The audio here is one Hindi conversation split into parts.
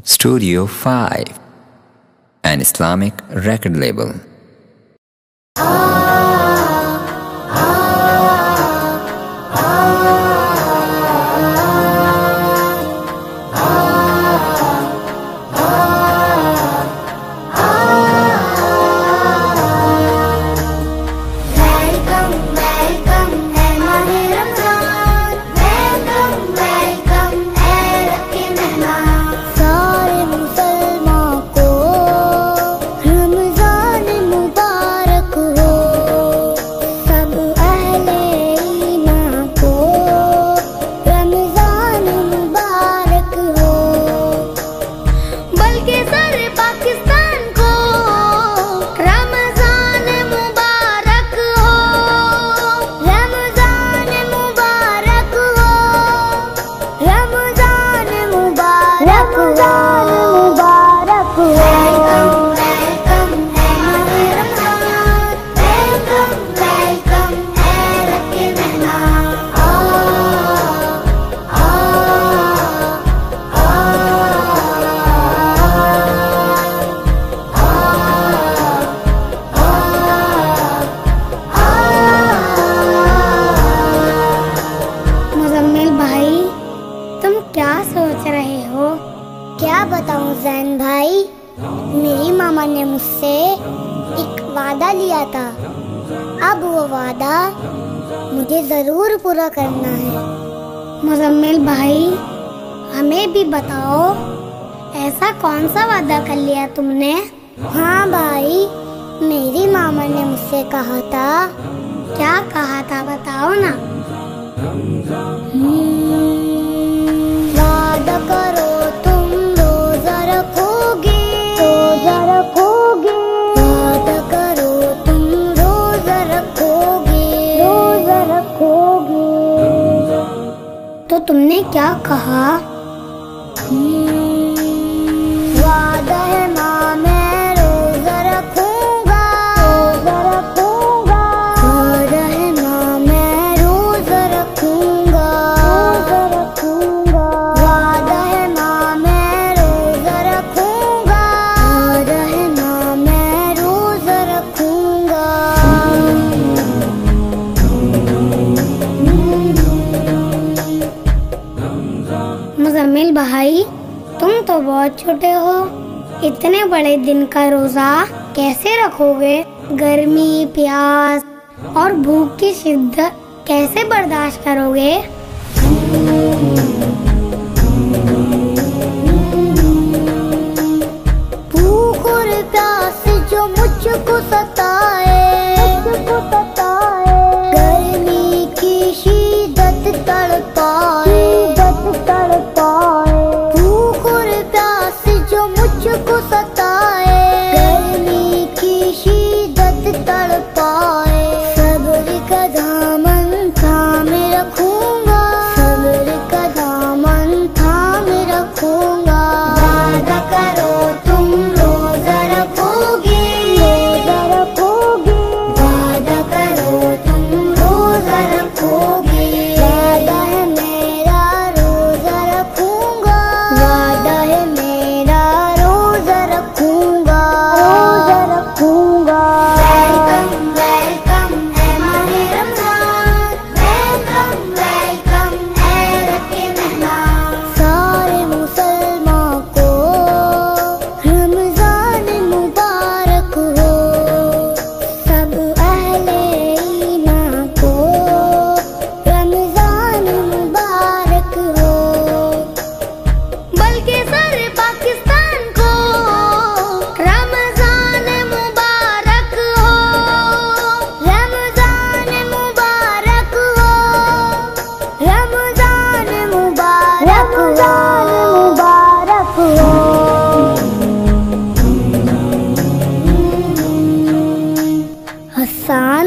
Studio 5, an Islamic record label. क्या बताऊं जैन भाई, मेरी मामा ने मुझसे एक वादा लिया था। अब वो वादा मुझे जरूर पूरा करना है। मुजम्मिल भाई, हमें भी बताओ, ऐसा कौन सा वादा कर लिया तुमने? हाँ भाई, मेरी मामा ने मुझसे कहा था। क्या कहा था बताओ ना। वादा करो तो तुमने क्या कहा? वादा है माँ, मैं रोजा रखूंगा, रोजा रखूंगा। वादा है माँ, मैं रोजा रखूंगा, रोजा रखूंगा। वादा है माँ, मैं रोजा रखूंगा, वादा है माँ, मैं रोजा रखूंगा। मुजम्मिल भाई, तुम तो बहुत छोटे हो, इतने बड़े दिन का रोजा कैसे रखोगे? गर्मी, प्यास और भूख की शिद्दत कैसे बर्दाश्त करोगे? भूख और प्यास जो मुझको सताए, मुझको सताए। गर्मी की शिद्दत तड़पाए, भूख और प्यास जो मुझको सताए। गर्मी की शिद्दत तड़पाए। सब्र का दामन थामे रखूंगा, सब्र का दामन थामे रखूंगा। वादा करो तुम रोजा रखोगे, रोजा रखोगे। वादा करो तुम रोजा रखोगे। वादा है मेरा रोजा रखूंगा, वादा है मेरा रोजा रखूंगा, रोजा रखूंगा। वेलकम वेलकम है माहे रमजान, वेलकम वेलकम है रखे मेहमान। सारे मुसलमान को रमजान मुबारक हो, सब अहले ईमान को रमजान मुबारक हो। बल्कि सारे पाकिस्तान को रमजान मुबारक हो, रमजान मुबारक हो, रमजान मुबारक हो, मुबारक हो। हसन,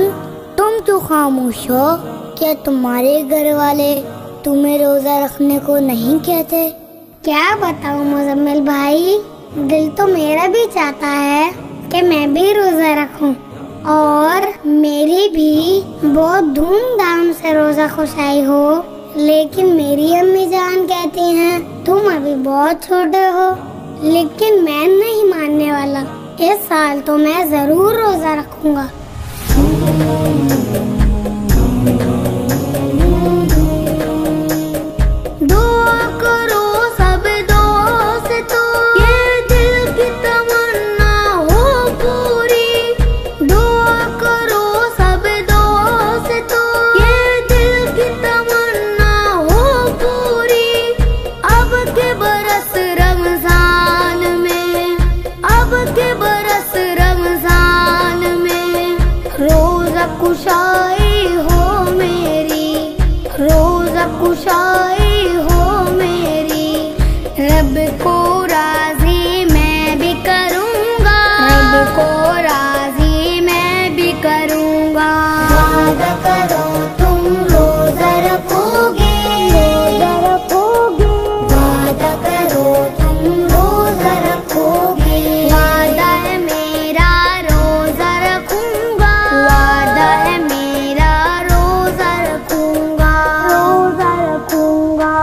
तुम क्यों खामोश हो? क्या तुम्हारे घर वाले तुम्हें रोजा रखने को नहीं कहते? क्या बताऊं मुजम्मिल भाई, दिल तो मेरा भी चाहता है कि मैं भी रोजा रखूं और मेरी भी बहुत धूमधाम से रोजा खुशाई हो। लेकिन मेरी अम्मी जान कहती हैं तुम अभी बहुत छोटे हो, लेकिन मैं नहीं मानने वाला। इस साल तो मैं जरूर रोजा रखूंगा। दुआ करो सब दोस्तों, ये दिल की तमन्ना हो पूरी। दुआ करो सब दोस्तों, ये दिल की तमन्ना हो पूरी। अब के बरस रमजान में, अब के बरस रमजान में, रोजा कुशाई हो मेरी, रोजा कुशाई हो मेरी। रब को राजी मैं भी करूँगा, रब को राजी मैं भी करूँगा। वादा करो तुम रोजा रखोगे, रोजा रखोगे। वादा करो तुम रोजा रखोगे। वादा है मेरा रोजा रखूंगा, वादा है मेरा रोजा रखूंगा, रोजा रखूंगा।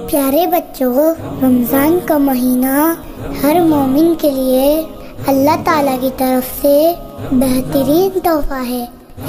प्यारे बच्चों, रमजान का महीना हर मोमिन के लिए अल्लाह ताला की तरफ से बेहतरीन तोहफा है।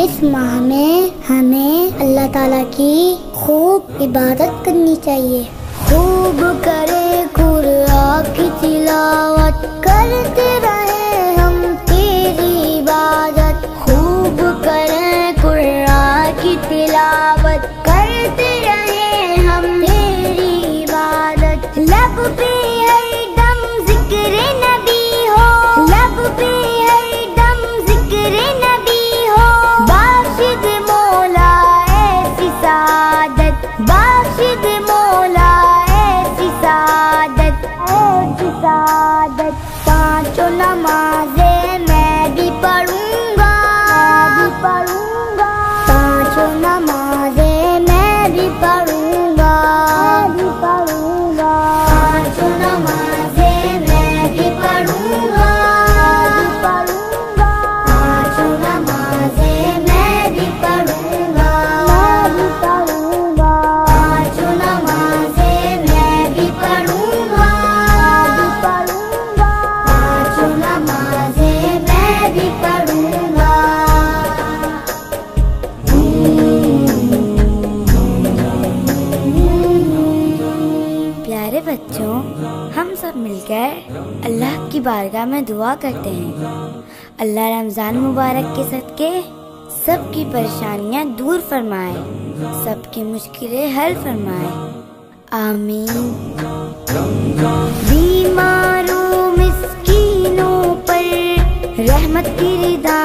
इस माह में हमें अल्लाह ताला की खूब इबादत करनी चाहिए। खूब करे कुरान की तिलावत, करते रहे हम तेरी इबादत। खूब करें कुरान की तिलावत, करते रहे हम तेरी इबादत। लब पे हरदम जिक्र नबी हो, लब पे हरदम जिक्र नबी हो। बाशिद मौला ऐसी सादत, बाशिद मौला ऐसी सादत, ऐसी सादत। पांचों नमाजे मैं भी पढ़ूंगा, मैं भी पढ़ूंगा। पांचों नमाजे मैं भी पढ़ूंगा, मैं भी पढ़ूंगा। पांचों नमाजे मैं भी पढ़ूंगा, मैं भी पढ़ूंगा। पांचों नमाजे मैं भी पढ़ूंगा, मैं भी पढ़ूंगा। पांचों नमाजे मैं भी पढ़ूंगा, मैं भी पढ़ूंगा। पांचों नमाजे मैं भी पढ़ूंगा। प्यारे बच्चों, हम सब मिलकर अल्लाह की बारगाह में दुआ करते हैं। अल्लाह रमज़ान मुबारक के सदके सबकी परेशानियां दूर फरमाए, सबकी मुश्किलें हल फरमाए। आमीन। बीमारों मिस्कीनों पर रहमत की रिदा